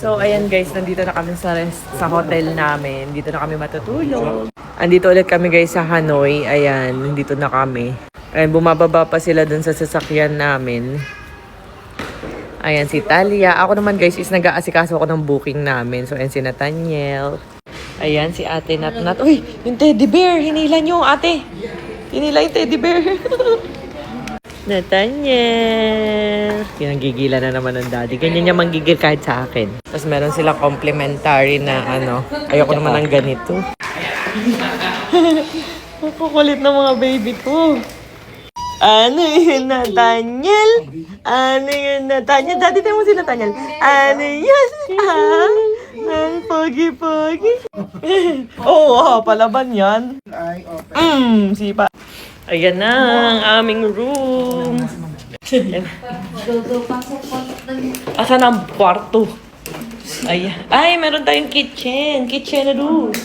So, ayan guys, nandito na kami sa hotel namin. Dito na kami matutulog. Andito ulit kami guys sa Hanoi. Ayan, nandito na kami. Ayan, bumababa pa sila dun sa sasakyan namin. Ayan, si Talia. Ako naman guys is nag-aasikaso ako ng booking namin. So, ayan si Nathaniel. Ayan, si ate Nat. Uy, yung teddy bear. Hinila nyo, ate. Hinila yung teddy bear. Nathaniel. Pinanggigila na naman ng daddy. Ganyan niya manggigil kahit sa akin. Tapos meron silang complimentary na ano. Ayoko naman ng ganito. Kukulit na mga baby ko. Ano yun, Nathaniel? Ano yun, Nathaniel? Daddy, tayo mo si Nathaniel. Ano yun? Ay, pogi-pogi. Oo, palaban yan. Sipa. Ayan na ang aming room. Asan ang kwarto? Ay, meron tayong kitchen. Kitchen room.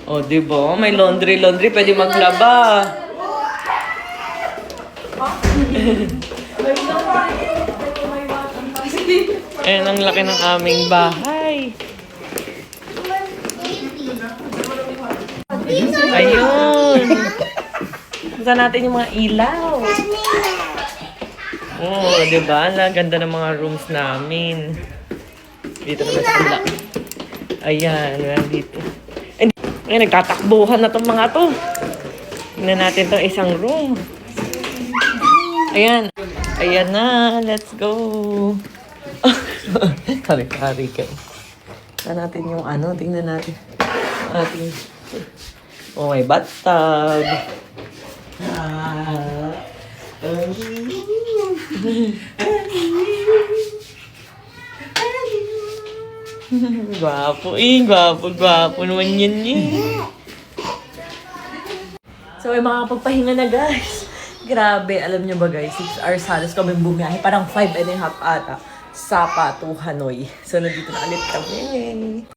O, diba? May laundry. Pwede maglaba. Ayan ang laki ng aming bahay. Ayun. Punta natin yung mga ilaw. Oh, diba? Ang ganda ng mga rooms namin. Dito naman sa kabila. Ayan, dito. Ay, nagtatakbuhan na tong mga to. Tingnan natin tong isang room. Ayan. Ayan na. Let's go. Kari-kari kayo. Tingnan natin yung ano. Tingnan natin. Oh, may bathtub. Gwapo gwapo naman yan So, ay makakapagpahinga na guys. Grabe, alam nyo ba guys, 6 hours halos kami bumiyahe. Parang 5.5 ata sa to Hanoi. So, nandito na ulit kami.